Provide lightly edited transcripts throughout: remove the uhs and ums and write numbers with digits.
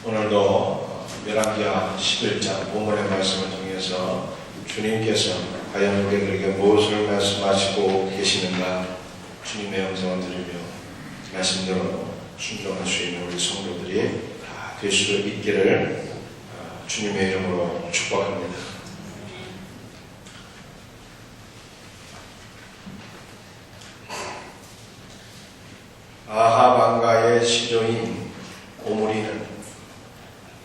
오늘도 열왕기하 11장 본문의 말씀을 통해서 주님께서 과연 우리들에게 무엇을 말씀하시고 계시는가 주님의 음성을 들으며 말씀대로 순종할 수 있는 우리 성도들이 다 될 수 있기를 주님의 이름으로 축복합니다. 아합 왕가의 시조인 오므리는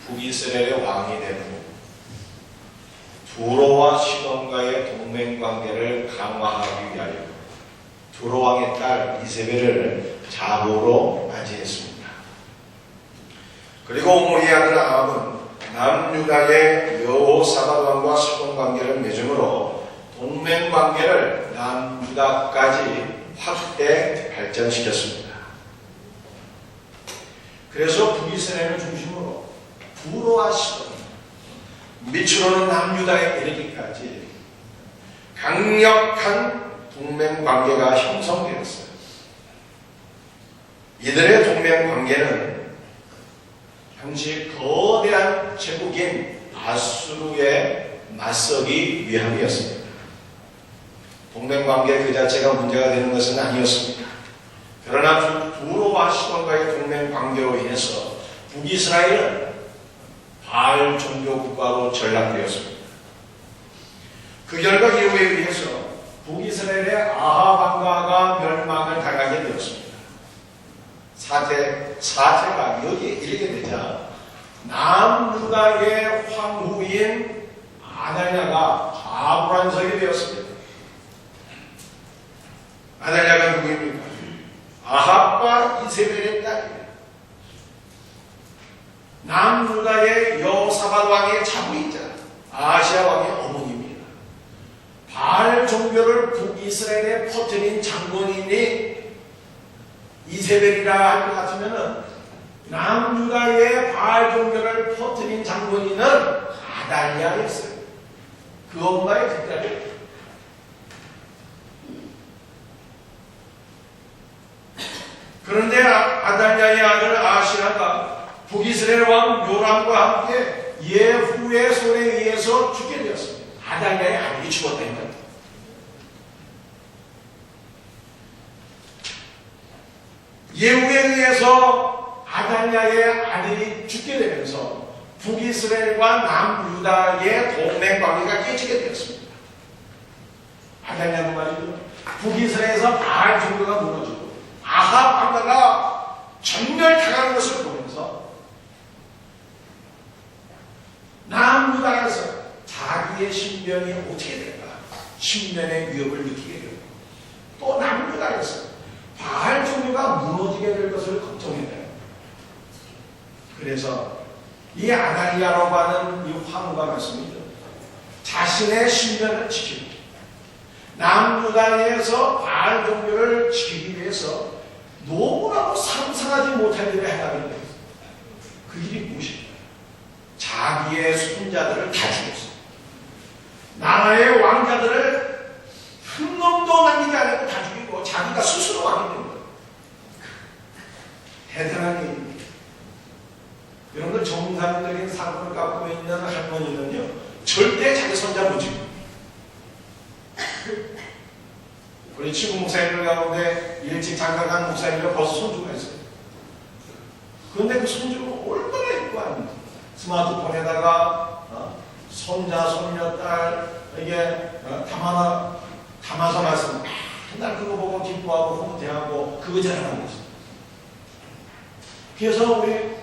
북이스라엘의 왕이 되고 두로와 시돈과의 동맹관계를 강화하기 위하여 두로 왕의 딸 이세벨을 자보로 맞이했습니다. 그리고 오므리의 아들 아합은 남유다의 여호사밧 왕과 시돈 관계를 맺음으로 동맹관계를 남유다까지 확대 발전시켰습니다. 그래서 북이스라엘을 중심으로 두로와 시돈, 밑으로는 남유다에 이르기까지 강력한 동맹관계가 형성되었어요. 이들의 동맹관계는 당시 거대한 제국인 아수르에 맞서기 위함이었습니다. 동맹관계 그 자체가 문제가 되는 것은 아니었습니다. 그러나 두로와 시돈과의 동맹관계로 인해서 북이스라엘은 바알 종교 국가로 전락되었습니다. 그 결과 이후에 의해서 북이스라엘의 아합 왕가가 멸망을 당하게 되었습니다. 사태가 여기에 이르게 되자 남유다의 황후인 아달랴가 하브란석이 되었습니다. 아달랴가 누구입니까? 아합과 이세벨의 딸입니다. 남유다의 여호사밧 왕의 자부이자 아시아 왕의 어머니입니다. 바알 종교를 북이스라엘에 퍼뜨린 장본인이 이세벨이라 할 것 같으면 남유다의 바알 종교를 퍼뜨린 장본인은 아달랴였어요. 그 엄마의 뒷딸이. 그런데 아달랴의 아들 아시아가 북이스라엘 왕 요람과 함께 예후의 손에 의해서 죽게 되었습니다. 아달랴의 아들이 죽었다니까. 예후에 의해서 아달랴의 아들이 죽게 되면서 북이스라엘과 남유다의 동맹관계가 깨지게 되었습니다. 아달랴는 말이죠. 북이스라엘에서 바알 종교가 무너지고 아합 왕가가 전멸당하는 것을 보면서 남유다에서 자기의 신변이 어떻게 될까? 신변의 위협을 느끼게 되고 또 남유다에서 바알 종교가 무너지게 될 것을 걱정해요. 그래서 이 아달랴라고 하는 이 황후가 말씀이죠. 자신의 신변을 지키고 남유다에서 바알 종교를 지키기 위해서 너무나도 상상하지 못할 일을 해나가는 거예요. 그 일이 무엇입니까? 자기의 손자들을 다 죽였어요. 나라의 왕자들을 한 놈도 남기지 않고 다 죽이고 자기가 스스로 왕이 된 거예요. 대단한 일입니다. 여러분들 정상적인 상품을 갖고 있는 할머니는요 절대 자기 손자 못 죽여요. 우리 친구 목사님들 가운데 일찍 장가간 목사님들 벌써 손주가 있어요. 그런데 그 손주가 얼마나 이뻐합니다. 스마트폰에다가 손자, 손녀, 딸에게 담아서 말씀 맨날 그거 보고 기뻐하고 흐뭇해하고 그거 자랑하고 있어요. 그래서 우리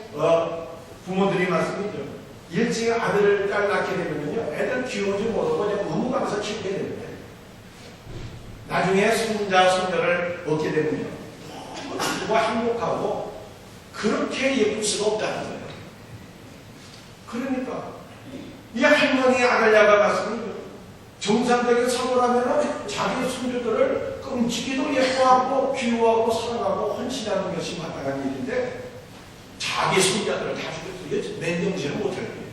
부모들이 말씀이죠. 일찍 아들을 딸 낳게 되면요 애들 키우지 못하고 그냥 의무감에서 키우게 됩니다. 나중에 손자, 손녀를 얻게 되면요 너무 기쁘고 행복하고 그렇게 예쁠 수가 없다는 거예요. 그러니까 이 할머니 아달랴가 말씀이죠. 정상적인 사고라면 자기 손주들을 끔찍이도 예뻐하고 귀여워하고 사랑하고 헌신하는 것이 마땅한 일인데 자기 손자들을 다 죽였어요. 맨정신을 못할 거예요.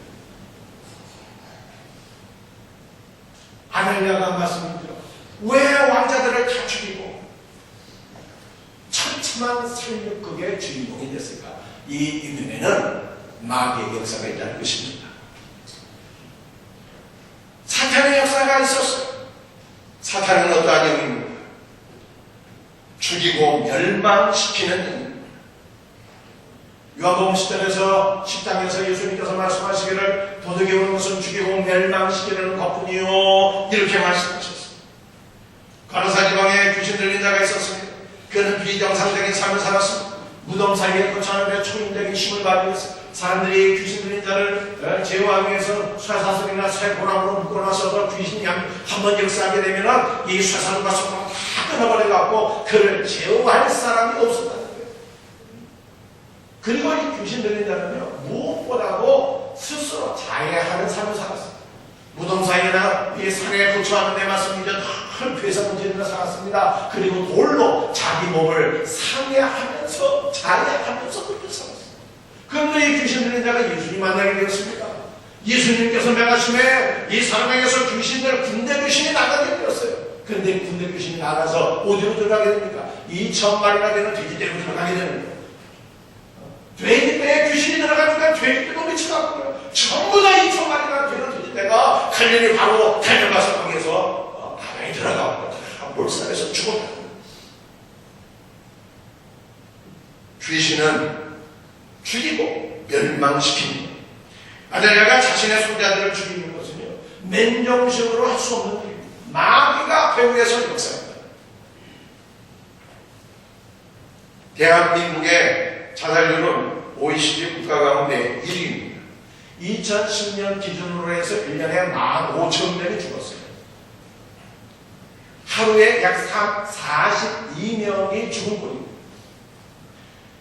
아달랴가 말씀이죠. 왜 왕자들을 다 죽이고 천천한 살육극의 주인공이 됐을까? 이 이면에는 마귀의 역사가 있다는 것입니다. 사탄의 역사가 있었어요. 사탄은 어떠한 영입니까? 죽이고 멸망시키는 영입니다. 요한복음 10장에서 10장에서 예수님께서 말씀하시기를 도둑이 오는 것은 죽이고 멸망시키는 것뿐이요 이렇게 말씀하셨습니다. 가나사 지방에 귀신 들린 자가 있었습니다. 그는 비정상적인 삶을 살았습니다. 무덤 사이에 거처하는데 초인적인 힘을 가지고 있습니다. 사람들이 귀신 들린 자를 제어하기 위해서 쇠사슬이나 쇠고랑으로 묶어놨어서 귀신이 한번 역사하게 되면 이 쇠사슬과 손으로 다 끊어버려갖고 그를 제어할 사람이 없었다는 거예요. 그리고 이 귀신 들린 자는요, 무엇보다도 스스로 자해하는 삶을 살았어요. 무덤 사이나 이 산에 거처하는 데 맞습니다. 큰 괴성을 지르며 살았습니다. 그리고 돌로 자기 몸을 상해하면서 자해하면서 그렇게 살았어요. 그런데 이 귀신 들린 자가 예수님 만나게 되었습니다. 예수님께서 명하심에 이 사람에게서 귀신들 군대 귀신이 나가게 되었어요. 그런데 군대 귀신이 나가서 어디로 들어가게 됩니까? 2,000마리나 되는 돼지떼로 들어가게 되는 거예요. 돼지떼에 귀신이 들어가니까 돼지떼도 미쳐갔고요. 전부 다 2,000마리나 되는 돼지떼가 칼년이 바로 달려가서 거기에서 바다에 들어가고 몰살에서 죽었다. 귀신은 죽이고 멸망시킵니다. 아들야가 자신의 손자들을 죽이는 것은요, 맨정신으로 할 수 없는 일입니다. 마귀가 배후에서 역사합니다. 대한민국의 자살률은 OECD 국가 가운데 1위입니다. 2010년 기준으로 해서 1년에 15,000명이 죽었어요. 하루에 약 42명이 죽은 꼴입니다.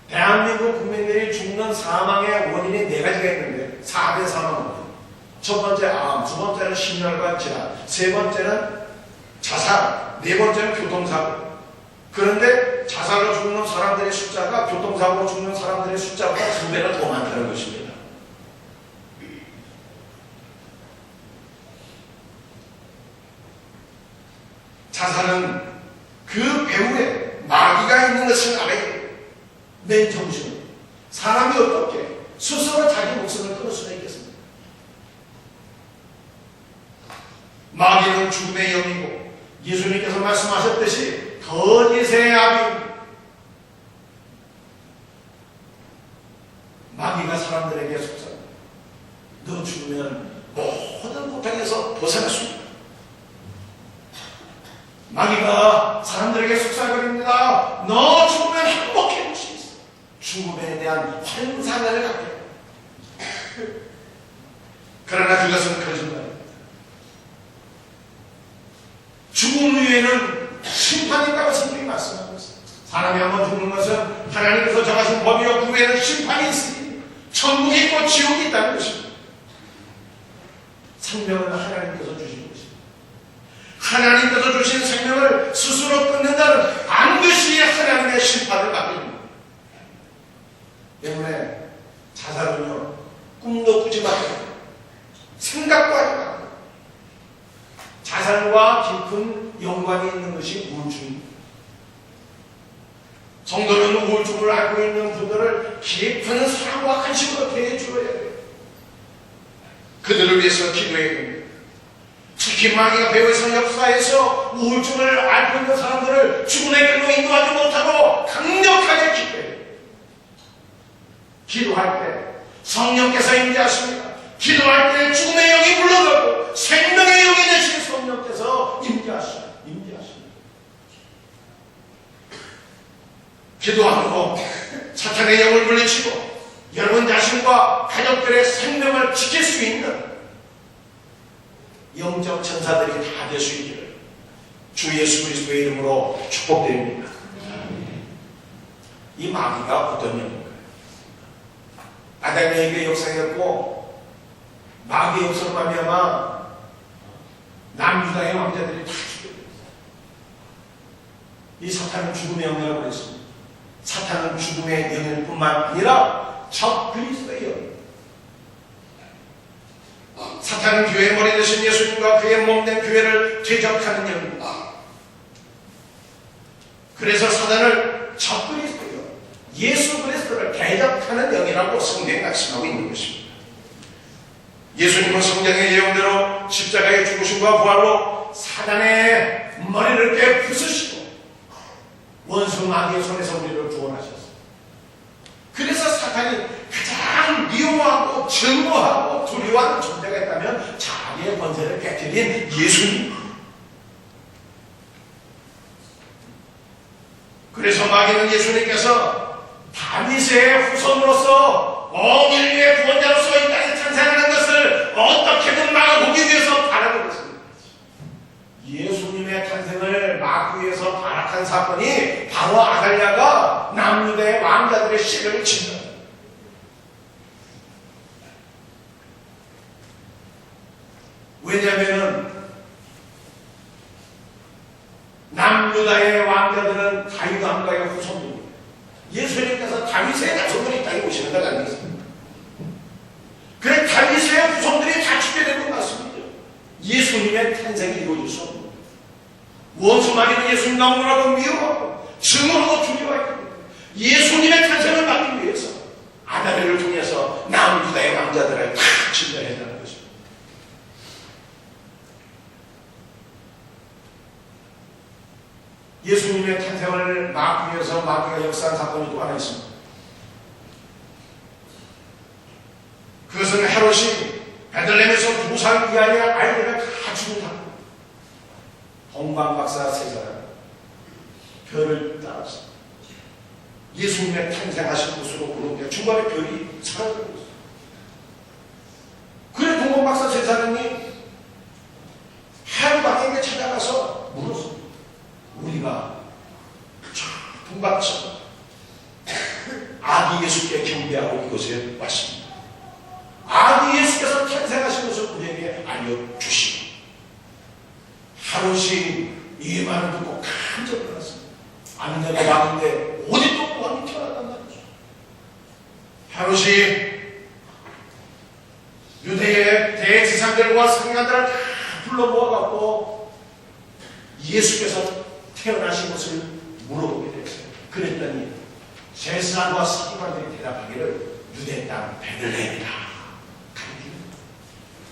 대한민국 국민들이 죽는 사망의 원인이 4가지가 있는데 4대 사망 원인. 첫 번째 암, 두 번째는 심혈관 질환, 세 번째는 자살, 네 번째는 교통사고. 그런데 자살로 죽는 사람들의 숫자가 교통사고로 죽는 사람들의 숫자보다 2배가 더 많다는 것입니다. 자살은 그 배후에 마귀가 있는 것을 알아야 돼요. 맨정신으로. 사람이 어떻게 스스로 자기 목숨을 끊을 수는 있겠습니까? 마귀는 죽음의 영이고 예수님께서 말씀하셨듯이 거짓의 아비입니다. 마귀가 사람들에게 속삭입니다. 너 죽으면 모든 고통에서 벗어날 수 있다. 마귀가 사람들에게 속삭입니다. 너 죽으면 행복해질 수 있어. 죽음에 대한 환상을 갖게 됩니다. 그러나 그것은 거짓말입니다. 죽음 후에는 심판이 있다고 성경이 말씀하고 있습니다. 사람이 한번 죽는 것은 하나님께서 정하신 법이요, 그 후에는 심판이 있으니 천국이 있고 지옥이 있다는 것입니다. 생명은 하나님께서 주신 것입니다. 하나님께서 주신 생명을 스스로 끊는다는 반드시 하나님의 심판을 받게 됩니다. 때문에 자살은요, 꿈도 꾸지 마세요. 생각도 하지 마세요. 자살과 깊은 연관이 있는 것이 우울증입니다. 성도는 우울증을 앓고 있는 분들을 깊은 사랑과 관심으로 대해주어야 돼요. 그들을 위해서 기도해야 됩니다. 특히 마귀가 배후에서 역사에서 우울증을 앓고 있는 사람들을 죽음의 길로 인도하지 못하고 강력하게 기도해야 돼요. 기도할 때 성령께서 임재하십니다. 기도할 때 죽음의 영이 물러가고 생명의 영이 되신 성령께서 임재하십니다. 기도하고 사탄의 영을 물리치고 여러분 자신과 가족들의 생명을 지킬 수 있는 영적 천사들이 다 될 수 있기를 주 예수 그리스도의 이름으로 축복드립니다. 이 마귀가 어떤 영인가요? 아담의 에게 역사였고 마귀의 역사로 말미암아 남유다의 왕자들이 다 죽여졌어요. 이 사탄은 죽음의 영이라고 그랬습니다. 사탄은 죽음의 영일 뿐만 아니라 적 그리스도의 영. 사탄은 교회의 머리 되신 예수님과 그의 몸된 교회를 퇴적하는 영입니다. 그래서 사탄을 적 그리스도의 영, 예수 그리스도를 대적하는 영이라고 성경에 말씀하고 있는 것입니다. 예수님은 성경의 예언대로 십자가의 죽으심과 부활로 사단의 머리를 깨부수시고 원수 마귀의 손에서 우리를 구원하셨습니다. 그래서 사탄이 가장 미워하고 증오하고 두려워하는 존재가 있다면 자기의 권세를 깨뜨린 예수님. 그래서 마귀는 예수님께서 다윗의 후손으로서 온 인류의 구원자로서 이 땅에 탄생하는 것을 어떻게든 막아보기 위해서 바라는 것입니다. 예수님의 탄생을 막기 위해서 발악한 사건이 바로 아달랴가 남유다의 왕자들의 씨를 친다. 왜냐하면 남유다의 왕자들은 다윗 왕가의 후손입니다. 예수님께서 다윗의 자손들이 이 땅에 오시는 것 아니겠습니까? 그래 다윗의 후손들이 다 죽게 된 것 같습니다. 예수님의 탄생이 이루어질 수 없는 겁니다. 원수 마귀는 예수님 너무나도 미워하고 증오하고 두려워했거든요. 예수님의 탄생을 막기 위해서 아달랴를 통해서 남유다의 왕자들을 다 진멸했다는 것입니다. 예수님의 탄생을 막기 위해서 마귀가 역사한 사건이 또 하나 있습니다. 그것은 헤롯이 베들레헴에서 2살 이하의 아이들을 다 죽인 사건. 동방박사 세 사람 별을 따라서 예수님의 탄생하신 곳으로 부르는데 중간에 별이 사라지고 있어요. 그래 동방박사 세 사람이 헤롯 왕에게 찾아가서 물었어요. 우리가 저 동방처럼 아기 예수께 경배하고 이곳에 왔습니다. 아기 예수께서 탄생하신 것을 우리에게 알려주시고 헤롯이 이 말을 듣고 깜짝 놀랐습니다. 안내가 왔는데 어디 또 왕이 태어났단 말이죠. 헤롯이 유대의 대지상들과 상관들을 다 불러 모아갖고 예수께서 태어나신 것을 물어보게 됐어요. 그랬더니 제사장과 서기관들이 대답하기를 유대 땅 베들레헴이다.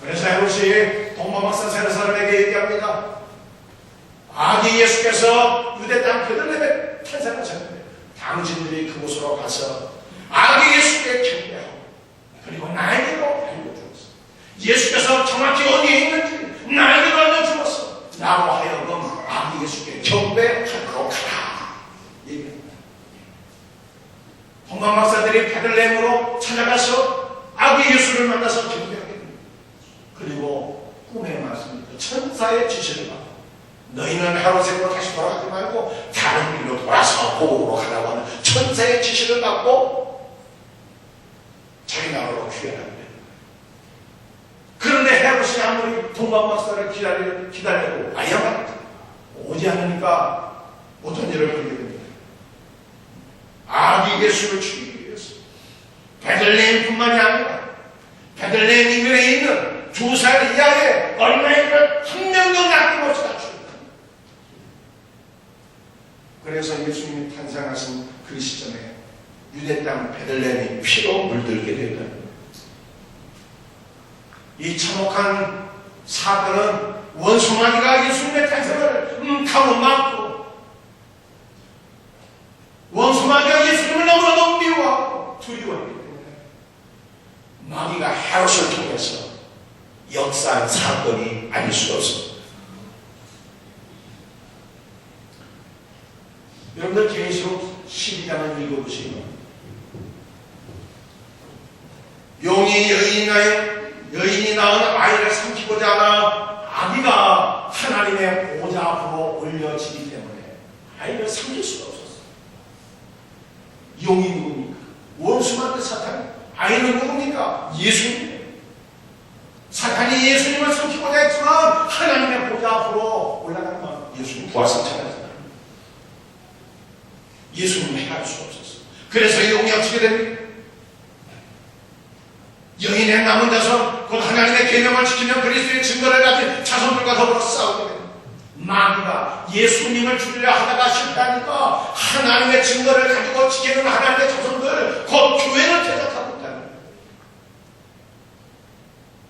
그래서 헤롯이 동방박사 세 사람에게 얘기합니다. 아기 예수께서 유대 땅 베들레헴에 탄생하셨는데 당신들이 그곳으로 가서 아기 예수께 경배하고 그리고 나에게도 알려주었어. 예수께서 정확히 어디에 있는지 나에게도 알려주었어. 나로 하여금 아기 예수께 경배하도록 하라. 얘기합니다. 동방박사들이 베들레헴으로 찾아가서 아기 예수를 만나서 경배하게 됩니다. 그리고 꿈에 말씀입니다. 천사의 지시를 받고 너희는 헤롯으로 다시 돌아가지 말고 다른 길로 돌아서 고국으로 가라고 하는 천사의 지시를 받고 자기 나라로 귀환합니다. 그런데 헤롯이 아무리 동방박사를 기다리고 와야만 오지 않으니까 어떤 일을 하게 됩니다. 아기 예수를 죽이기 위해서 베들레헴뿐만이 아니라 베들레헴 인근에 있는 2살 이하의 어린아이들을 한 명도 남김없이 다 죽였다. 그래서 예수님이 탄생하신 그 시점에 유대 땅 베들레헴이 피로 물들게 되었다. 이 참혹한 사건은 원수 마귀가 예수님의 탄생을 가로막고 원수 마귀가 예수님을 너무나도 미워하고 두려워했기 때문에 마귀가 헤롯을 통해서 역사한 사건이 아닐 수가 없습니다. 여러분들 계시록 12장을 읽어보시면 용이 여인이 낳은 아이를 삼키고자 하나 아기가 하나님의 보좌 앞으로 올려지기 때문에 아이를 삼킬 수가 없었어요. 용이 누굽니까? 원수만의 사탄. 아이는 누굽니까? 예수님. 사탄이 예수님을 삼키고자 했지만 하나님의 보좌 앞으로 올라가면 예수님 부활상처가 예수님을 할 수 없었어요. 그래서 용이 어떻게 됩니까? 여인의 남은 자손 곧 하나님의 계명을 지키며 그리스도의 증거를 가진 자손들과 더불어 싸우게 됩니다. 마귀가 예수님을 죽이려 하다가 실패하니까 하나님의 증거를 가지고 지키는 하나님의 자손들, 곧 교회를 대적하고 있다는 거예요.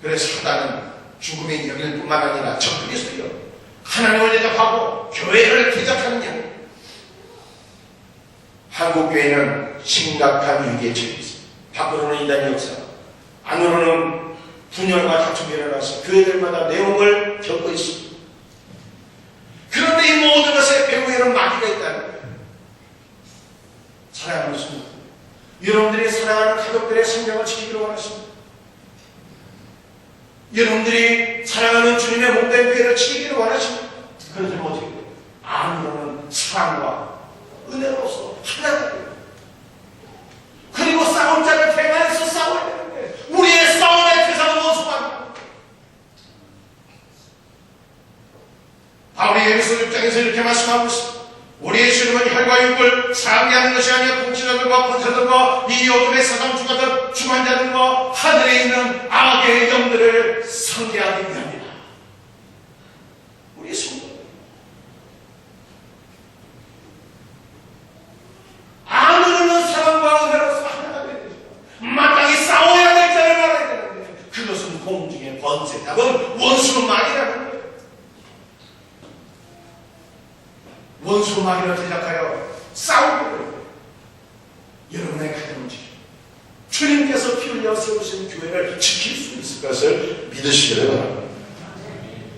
그래서 사단은 죽음의 영일 뿐만 아니라 적그리스도요, 하나님을 대적하고 교회를 대적하는 영. 한국교회는 심각한 위기에 처해 있습니다. 밖으로는 이단의 역사, 안으로는 분열과 다툼이 일어나서 교회들마다 내용을 겪고 있습니다. 그런데 이 모든 것의 배후에는 마귀가 있다는 거예요. 사랑하는 성도, 여러분들이 사랑하는 가족들의 생명을 지키기를 원하십니다. 여러분들이 사랑하는 주님의 몸된 교회를 지키기를 원하십니다. 그러지 못해요. 아무로는 사랑과 은혜로서 하나가 돼요. 그리고 싸울 자를 대만해서 싸워야 되는데 우리의 싸움의 대상은 원수가 바울이 에베소 6장에서 이렇게 말씀하고 있습니다. 우리의 씨름은 혈과 육을 상대하는 것이 아니라 통치자들과 권세들과 이 어둠의 사상 주가들 주관자들과 하늘에 있는 악의 영들을 상대하기 위함이다. 우리의 성도, 아무는 사랑과 은혜로서 하나가 되야 되죠. 마땅히 싸워야 될 자를 알아야 되는데 그것은 공중의 번제, 답은 원수는 마귀라는 거예요. 원수 마귀를 대적하여 싸우고 여러분의 가정을 지키고 주님께서 피 흘려 세우신 교회를 지킬 수 있을 것을 믿으시기를 바랍니다.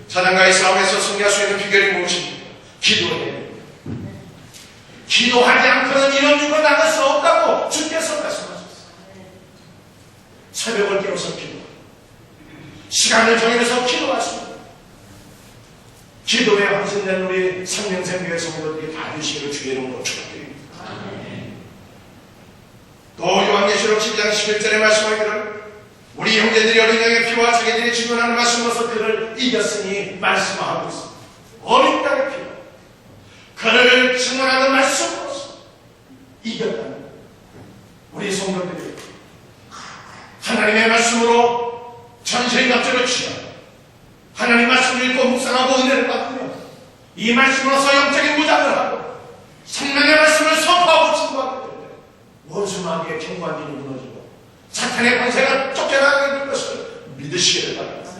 사단과의 싸움에서 승리할 수 있는 비결이 무엇입니까? 기도해요. 기도하지 않고는 이런 죽어 나갈 수 없다고 주께서 말씀하셨어요. 새벽을 깨워서 기도하고 시간을 정해서 기도하십니다. 기도에 헌신된 우리 성령생교회 성도들이 다 되시기를 주의 이름으로 축복드립니다. 또 요한계시록 12장 11절에 말씀하기를 우리 형제들이 어린 양의 피와 자기들이 증언하는 말씀으로서 그를 이겼으니 말씀하고 있습니다. 어린 양의 피와 그를 증언하는 말씀으로서 이겼다는 우리 성도들이 하나님의 말씀으로 전생갑주를 취하고 하나님 말씀을 읽고 묵상하고 은혜를 받으며 이 말씀으로서 영적인 무장을 하고 성령의 말씀을 선포하고 증거하게 될 때 원수 마귀의 경관진이 무너지고 사탄의 권세가 쫓겨나게 될 것을 믿으시기를 바랍니다.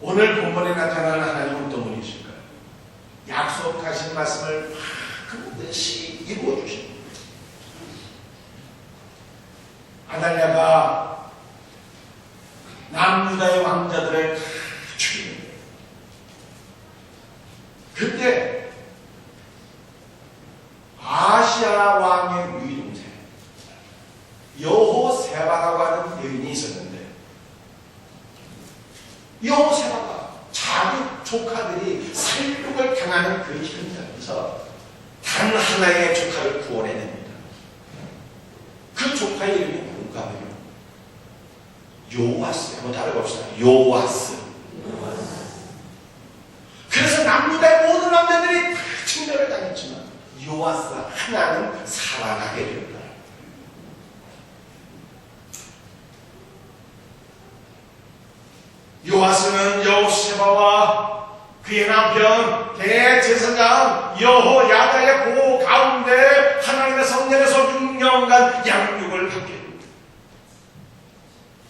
오늘 본문에 나타나는 하나님은 어떤 분이실까요? 약속하신 말씀을 반드시 이루어 주십니다. 아달랴가 남유다의 왕자들을 다 죽이는 거예요. 그때 아시아 왕의 위동생 여호세바라고 하는 여인이 있었는데 여호세바가 자기 조카들이 살육을 당하는 그 현장에서 단 하나의 조카를 구원해냅니다. 그 조카의 이름이 누군가 하면 요아스. 한번 따라봅시다. 요아스. 그래서 남유다의 모든 남자들이 다 침멸을 당했지만 요아스 하나는 살아나게 됩니다. 요아스는 여호세바와 그의 남편 대제사장 여호야다의 고 가운데 하나님의 성전에서 6년간 양육을 받게 됩니다.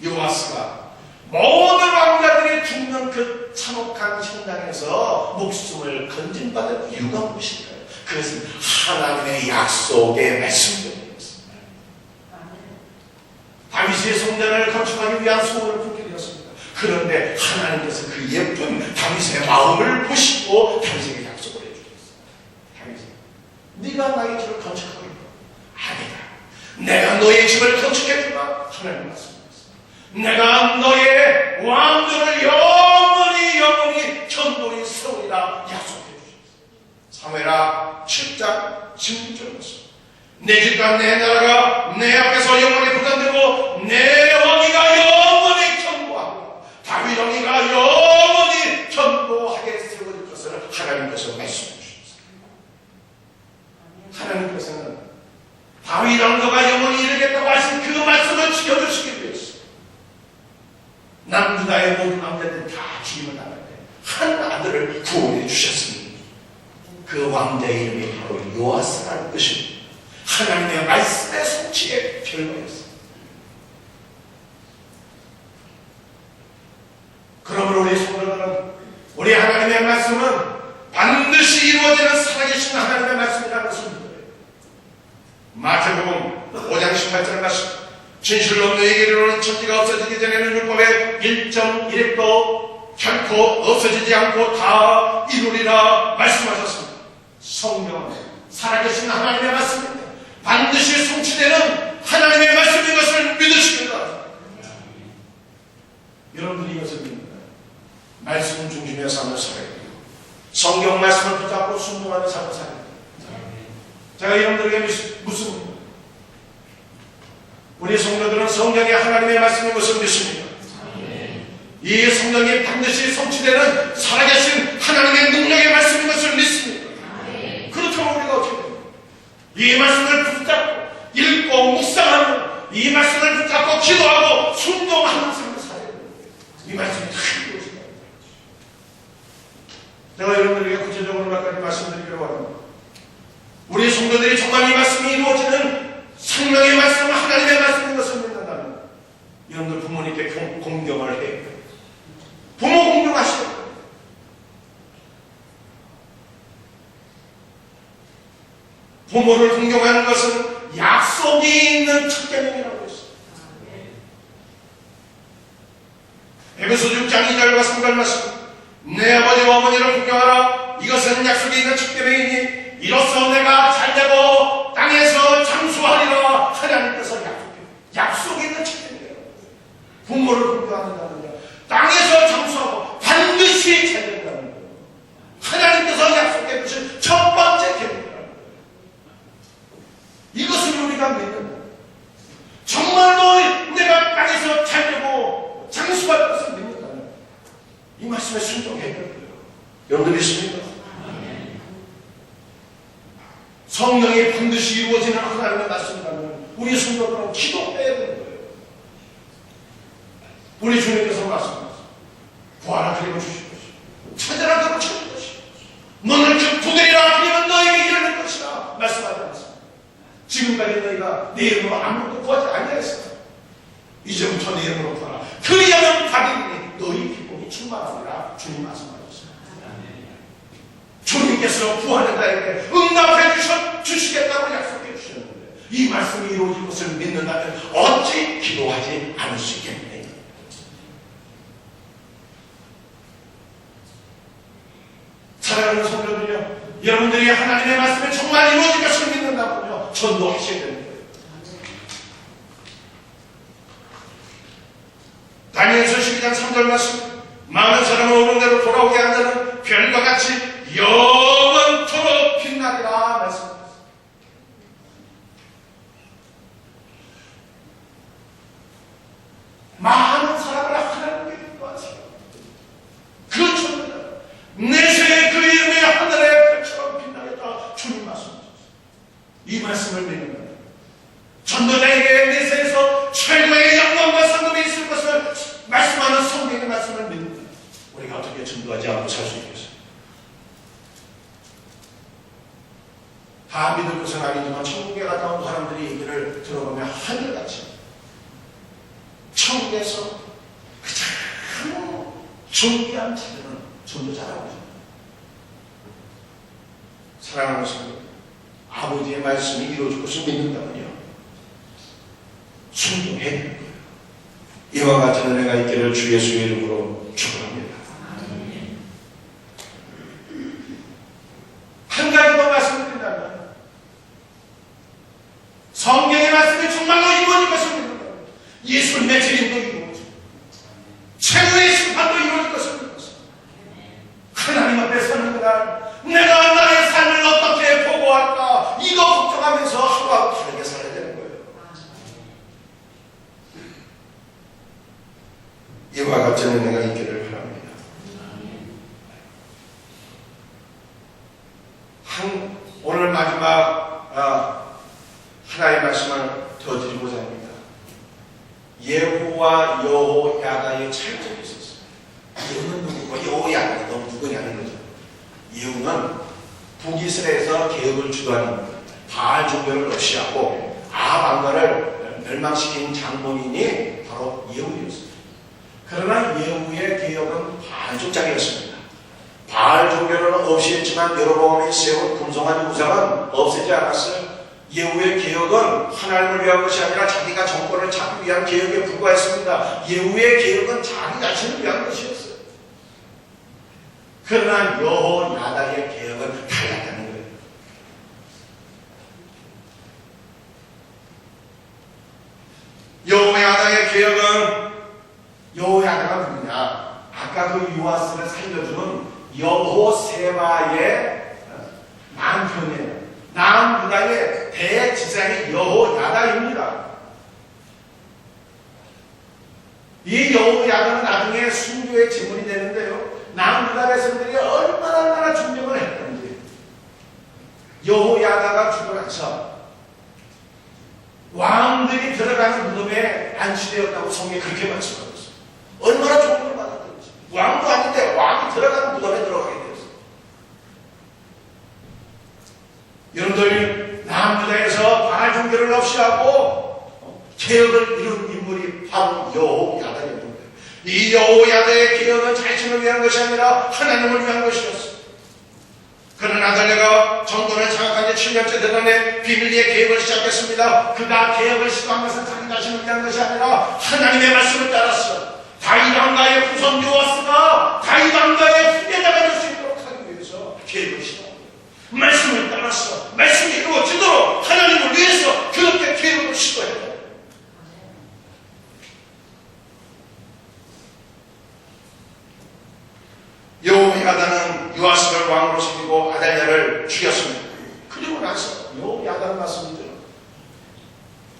요아스가 모든 왕자들이 죽는 그 참혹한 현장에서 목숨을 건진받은 이유가 무엇일까요? 그것은 하나님의 약속의 말씀들이었습니다. 다윗의 성전을 건축하기 위한 소원을 품게 되었습니다. 그런데 하나님께서 그 예쁜 다윗의 마음을 보시고 다윗에게 약속을 해주셨어요. 다윗이 네가 나의 집을 건축하겠다. 아니다. 내가 너의 집을 건축해주마. 하나님 말씀하셨어요. 내가 너의 왕들을 영원히 견고히 세우리라 약속해 주셨어요. 사무엘하 7장 16절 말씀. 내 집과 내 나라가 내 앞에서 영원히 부담되고 내 왕위가 영원히 견고하고 다윗 왕위가 영원히 견고하게 세워질 것을 하나님께서 말씀해 주셨어요. 하나님께서는 다윗 왕조가 영원히 이르겠다고 하신 그 말씀을 지켜주시기 위해서 남유다의 모든 왕자들이 다 죽임을 당할 때 한 아들을 구원해 주셨습니다. 그 왕자의 이름이 바로 요아스라는 뜻입니다. 하나님의 말씀의 성취의 결과였습니다. 그러므로 우리 성도들은 우리 하나님의 말씀은 반드시 이루어지는 살아계신 하나님의 말씀이라는 것을 믿어요. 마태복음 5장 18절 말씀, 진실로 너희에게 이르노니 천지가 없어지기 전에는 율법의 1.1획도 결코 없어지지 않고 다 이루리라 말씀하셨습니다. 성경은 살아계신 하나님의 말씀입니다. 반드시 성취되는 하나님의 말씀인 것을 믿으시기 바랍니다. 여러분들이 이것을 믿는다. 말씀 중심의 삶을 살아야 돼요. 성경 말씀을 붙잡고 순종하는 삶을 살아야 돼요. 제가 여러분들에게 묻습니다. 우리 성도들은 성경이 하나님의 말씀인 것을 믿습니다. 이 성경이 반드시 성취되는 살아계신 하나님의 능력의 말씀인 것을 믿습니다. 그렇다면 우리가 어떻게 됩니까? 이 말씀을 붙잡고 읽고 묵상하는, 이 말씀을 붙잡고 기도하고 순종하는 삶을 살아야 됩니다. 이 말씀이 큰 것입니다. 제가 여러분들에게 구체적으로 몇 가지 말씀드리려고 합니다. 우리 성도들이 정말 이 말씀이 이루어지는 생명의 말씀, 하나님의 말씀인 것을 믿는다면 여러분들 부모님께 공경을 해야 돼요. 부모 공경하셔야 돼요. 부모를 공경하는 것은 약속이 있는 첫 계명이라고 했어요. 에베소 6장 2절과 3절 말씀, 내 아버지와 어머니를 공경하라. 이것은 약속이 있는 첫 계명이니 이로써 내가 잘되고 땅에서 장수하리라. 하나님께서 약속이 있는 첫 계명이에요. 부모를 공경한다는 거예요. 땅에서 장수하고 반드시 잘된다는 거예요. 하나님께서 약속해 주신 첫 번째 계명이라는 거예요. 이것을 우리가 믿는다. 정말로 내가 땅에서 잘되고 장수할 것을 믿는다면 이 말씀에 순종해야 돼요. 여러분들 믿습니까? 성령이 반드시 이루어지는 하나님의 말씀이라면 우리 성도들은 기도해야 되는 거예요. 우리 주님께서 말씀하셨습니다. 구하라 그리고 주실 것이요, 찾아라 그리고 찾을 것이요, 문을 두드리라 그리면 너에게 열릴 것이라 말씀하지 않습니다. 지금까지 너희가 내 이름으로 아무것도 구하지 아니하였습니다. 이제부터 내 이름으로 구하라. 그리하면 받으리니 너희 기쁨이 충만하리라. 주님 말씀하셨습니다. 주님께서 구하는 자에게 응답해 주시겠다고 약속해 주셨는데 이 말씀이 이루어질 것을 믿는다면 어찌 기도하지 않을 수 있겠느냐. 사랑하는 성도들요, 여러분들이 하나님의 말씀에 정말 이루어질 것을 믿는다면요 전도하셔야 되는 거예요. 다니엘서 12장 3절 말씀, 많은 사람을 오는 대로 돌아오게 한 자는 별과 같이 영원토록 빛나리라 말씀하셨습니다. 많은 사람을 하나님께 인도하시고 그 천국은 내세의 그 이름의 하늘의 별처럼 빛나겠다. 주님 말씀하셨습니다. 이 말씀을 믿는 전도자에게 내세에서 최고의 영광과 상급이 있을 것을 말씀하는 성경의 말씀을 믿는 우리가 어떻게 전도하지 않고 살 수 있겠어요? 다 믿을 것은 아니지만 천국에 갔다 온 사람들이 얘기를 들어보면 하늘같이 천국에서 가장 존귀한 자들은 전도자라고 합니다. 사랑하는 성도, 아버지의 말씀이 이루어질 것을 믿는다면요 순종해야 되는 거예요. 이와 같은 은혜가 있기를 주 예수의 이름으로 축원합니다. 한 가지 더 말씀드린다면 성경의 말씀이 정말로 이루어질 것을 믿는다. 예수님의 재림도 이루어지고 최후의 심판도 이루어질 것을 믿습니다. 하나님 앞에 서는 그날 내가 나의 삶을 어떻게 보고할까 이거 걱정하면서 하루하루 다르게 살아야 되는 거예요. 이와 같은 은혜가 있기를 바랍니다. 오늘 마지막 하나의 말씀을 더 드리고자 합니다. 예후와 여호야다의 차이점이 있었어요. 예후는 누구고 여호야다가 너무 누구냐는 거죠. 예후는 북이스라엘에서 개혁을 주도하는 바알 종교를 없이하고 아합왕가를 멸망시킨 장본인이 바로 예후였습니다. 그러나 예후의 개혁은 바알 족장이었습니다. 바알 종교는 없이 했지만 여로보암이 세운 금송아지 우상은 없애지 않았어요. 예후의 개혁은 하나님을 위한 것이 아니라 자기가 정권을 잡기 위한 개혁에 불과했습니다. 예후의 개혁은 자기 자신을 위한 것이었어요. 그러나 여호야다의 개혁은 달랐다는 거예요. 여호야다의 개혁은 여호야다가 누구냐? 아까 그 요아스를 살려주는 여호세바의 남편이에요. 남유다의 대지상이 여호야다입니다. 이 여호야다는 나중에 순교의 제물이 되는데요. 남유다 백성들이 얼마나 존경을 했는지 여호야다가 죽고 나서 왕들이 들어가는 무덤에 안치되었다고 성경에 그렇게 말씀하고 있어요. 얼마나 존경을 받았는지. 왕도 아닌데 왕이 들어가는 무덤에 들어가게 되었어요. 여러분들 남유다에서 바알 종교를 없이 하고 개혁을 이룬 인물이 바로 여호야다입니다. 이 여호야다의 개혁은 자신을 위한 것이 아니라 하나님을 위한 것이었어요. 그런 아달랴가 정권을 장악한 지 7년째 되던 비밀리에 개혁을 시작했습니다. 그가 개혁을 시도한 것은 자기 자신을 위한 것이 아니라 하나님의 말씀을 따랐어요. 다윗 왕가의 후손 요아스가 다윗 왕가의 후계자가 될 수 있도록 하기 위해서 개혁을 시도합니다. 말씀을 따랐어. 말씀이 이루어지도록 하나님을 위해서 그렇게 개혁을 시도했다. 여호야다는 요아스를 왕으로 섬기고 아달랴를 죽였습니다. 그리고 나서 여호야다는 말씀이죠.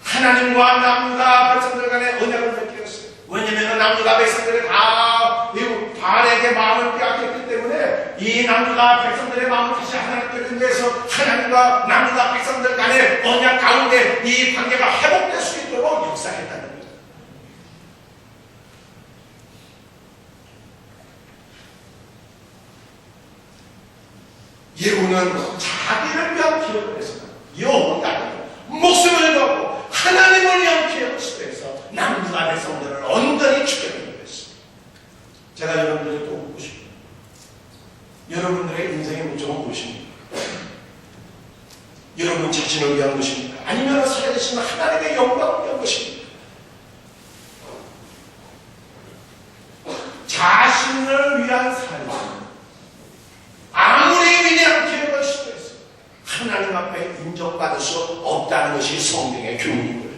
하나님과 남유다 백성들 간의 언약을 맺었어요. 왜냐하면 남유다 백성들이 다 바알에게 마음을 빼앗겼기 때문에 이 남유다 백성들의 마음을 다시 하나님께 위해서 하나님과 남유다 백성들 간의 언약 가운데 이 관계가 회복될 수 있도록 역사했다는 거예요. 예후는 자기를 위한 기억을 했습니다. 여호야다는 목숨을 걸고 하나님을 위한 기억을 시도해서 남유다 백성들을 온전히 죽여내기로 했습니다. 제가 여러분들에게 또 묻고 싶어요. 여러분들의 인생의 목적은 무엇입니까? 여러분 자신을 위한 것입니까? 아니면 살아계신 하나님의 영광을 위한 것입니까? 자신을 위한 삶. 아무리 위대한 기억을 시도했어요. 하나님 앞에 인정받을 수 없다는 것이 성경의 교훈인 거예요.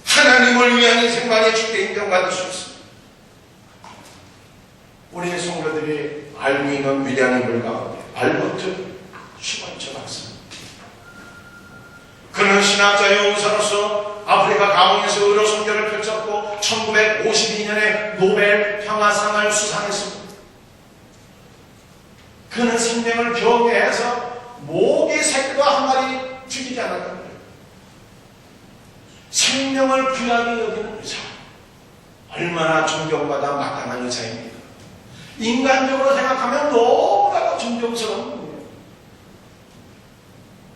하나님을 위한 인생만이 주께 인정받을 수 있습니다. 우리 성도들이 알고 있는 위대한 인물 가운데 알버트 슈번처 박사. 그는 신학자의 우선으로서 아프리카 가공에서 의료 선교를 펼쳤고 1952년에 노벨 평화상을 수상했습니다. 그는 생명을 경외해서 모기 새끼가 한 마리 죽이지 않았다는 거예요. 생명을 귀하게 여기는 의사. 얼마나 존경받아 마땅한 의사입니까? 인간적으로 생각하면 너무나도 존경스러운 분이에요.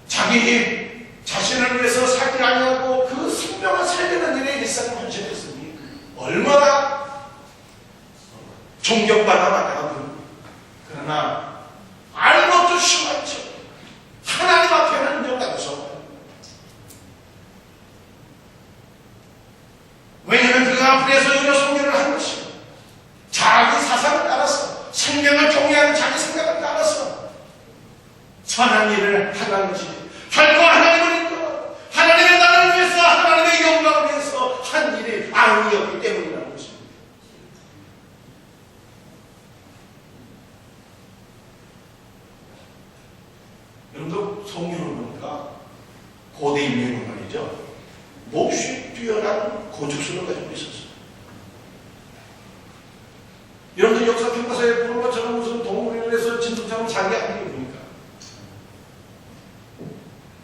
자기 자신을 위해서 살지 아니하고 그 생명을 살리는 일에 일상을 헌신했으니 얼마나 존경받아 마땅한 분입니다. 그러나 알버트 슈번처 하나님 앞에는 인정받을 수 없다. 왜냐하면 그가 아프리카에서 의료 선교를 한 것이 자기 사상을 따라서 생명을 경외하는 자기 생각을 따라서 선한 일을 하는 것이지 결코 하나님을 인정하고 하나님의 나라를 위해서 하나님의 영광을 위해서 한 일이 아니었기 때문이라는 것입니다. 여러분도 성경을 보니까 고대 인민은 말이죠. 몹시 뛰어난 건축술을 가지고 있었어요. 여러분들 역사 교과서에 보는 것처럼 무슨 동물을 해서 진동장을 자기 아니겠습니까?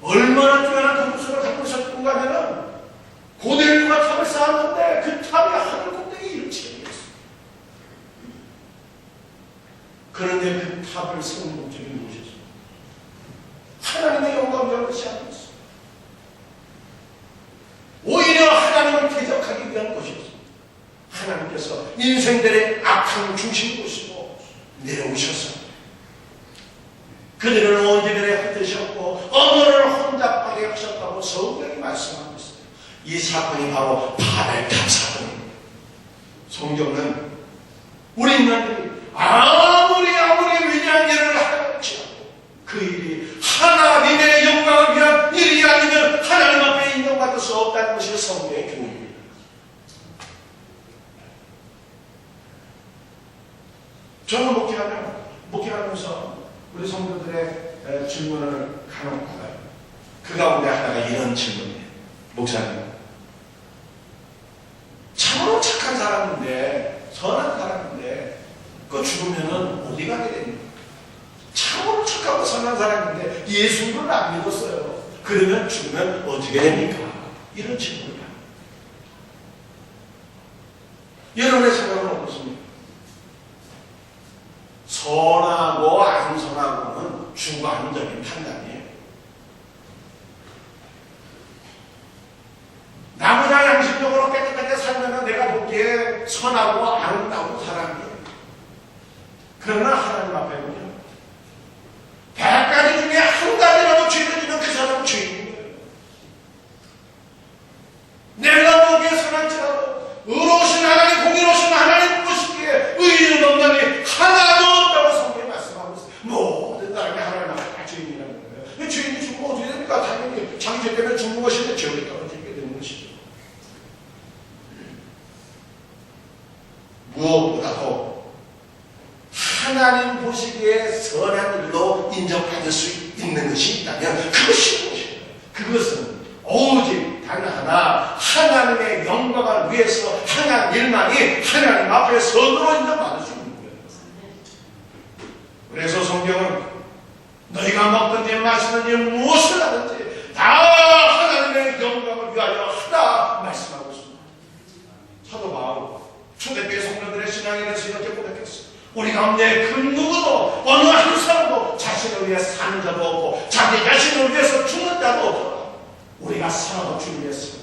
얼마나 뛰어난 건축술을 갖고 있었던가 하면은 고대류가 탑을 쌓았는데 그 탑이 하늘 꼭대기에 이르치게 되었습니다. 그런데 그 탑을 세우는 목적이 무엇이죠? 하나님의 영광을 위한 것이 아니었습니다. 오히려 하나님을 대적하기 위한 것이었습니다. 하나님께서 인생들의 악한 중심을 보시고 내려오셔서 그들을 온전히 흩으셨고 언어를 혼잡하게 하셨다고 성경이 말씀하고 있어요. 이 사건이 바로 바벨탑 사건입니다. 성경은 우리 인간들이 아무리 위대한 일을 할지라도 그 일이 하나님의 영광을 위한 일이 아니면 하나님 앞에 인정받을 수 없다는 것이 성경의 교훈입니다. 저는 목회하면서 우리 성도들의 질문을 간혹 받아요. 그 가운데 하나가 이런 질문이에요. 목사님, 참으로 착한 사람인데, 선한 사람인데 그 죽으면은 어디 가게 됩니까? 참으로 착하고 선한 사람인데 예수를 안 믿었어요. 그러면 죽으면 어떻게 됩니까? 이런 질문이야. 여러분의 생각은 어떻습니까? 선하고 안 선하고는 주관적인 판단이에요. 나보다 양심적으로 깨끗하게 살면 내가 보기에 선하고 아름다운 사람이에요. 그러나 하나님 앞에는요, 100가지 중에 한 가지라도 죄를 지면 그 사람은 죄인인 거예요. 내가 보기에 선할지라도 의로우신 하나님, 공의로우신 하나님 보시기에 의인은 없나니 하나도 없다고 성경에 말씀하고 있어요. 모든 사람이 하나님 앞에 다 죄인이라는 거예요. 죄인이 죽으면 어떻게 됩니까? 당연히 자기 죄 때문에 죽는 것인데 죄를 떨어지게 되는 것이죠. 무엇보다도 하나님 보시기에 선한 일로 인정받을 수 있는 것이 있다면 그것이 무엇이에요? 그것은 오직 단 하나 하나님의 영광을 위해서 행한 일만이 하나님 앞에 선으로 인정받을 수 있는 거예요. 그래서 성경은 너희가 먹든지 마시든지 무엇을 하든지 다 하나님의 영광을 위하여 하라 말씀하고 있습니다. 사도 바울 초대교회 성도들의 신앙에 대해서 이렇게 고백했어요. 우리 가운데 그 누구도 어느 한 사람도 자신을 위해 사는 자도 없고 자기 자신을 위해서 죽는 자도 없더라. 우리가 살아도 주를 위해서,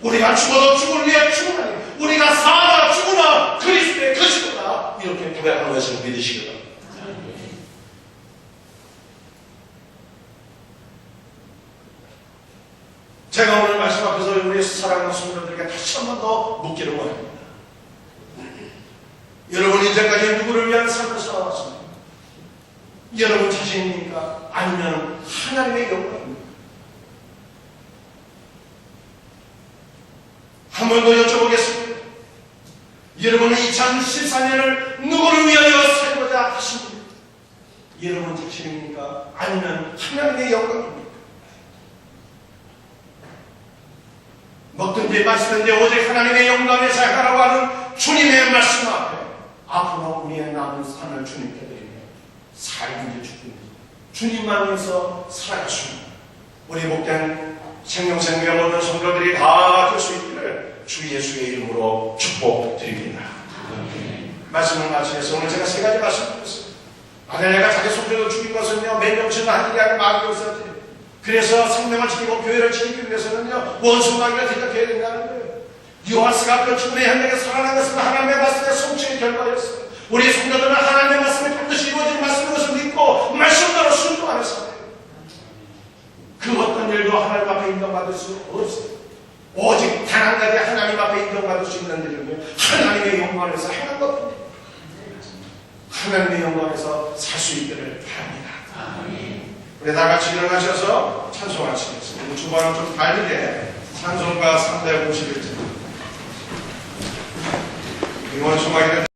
우리가 죽어도 죽을 위해 죽으나니 우리가 살아 죽으나 그리스도의 것이구나 이렇게 고백하는 것을 믿으시기 바랍니다. 제가 오늘 말씀 앞에서 우리 사랑하는 성도들에게 다시 한 번 더 묻기를 원합니다. 여러분 이제까지 누구를 위한 삶을 살아왔습니까? 여러분 자신입니까? 아니면 하나님의 영광입니까? 한 번 더 여쭤보겠습니다. 여러분은 2014년을 누구를 위하여 살고자 하십니까? 여러분 자신입니까? 아니면 하나님의 영광입니까? 먹든지 마시든지 오직 하나님의 영광에 살아가라고 하는 주님의 말씀 앞에 앞으로 우리의 남은 삶을 주님께 드리며 살든지 죽든지 주님만 위해서 살아가십니다. 우리 복된 생명생명 모든 성도들이 다 될 수 있기를 주 예수의 이름으로 축복드립니다. 말씀을 마치면서 오늘 제가 세 가지 말씀드렸습니다. 만약 내가 자기 손주를 죽인 것은요 몇 명씩은 한 일이 아니라 마귀가 있었지. 그래서 생명을 지키고 교회를 지키기 위해서는요 원수마귀가 대적해야 된다는 거예요. 요하스가 그 죽음의 현장에 살아난 것은 하나님의 말씀의 성취의 결과였어요. 우리 성도들은 하나님의 말씀이 반드시 이루어진 말씀인 것을 믿고 말씀대로 순종하는 사람이에요. 그 어떤 일도 하나님 앞에 인정받을 수 없어요. 오직 단 한 가지 하나님 앞에 인정받을 수 있는 일은요 하나님의 영광에서 행한 것뿐입니다. 하나님의 영광에서 살 수 있기를 바랍니다. 우리 다 같이 일어나셔서 찬송하시겠습니다. 주반은 좀 다르게 찬송가 351절 이원 총하게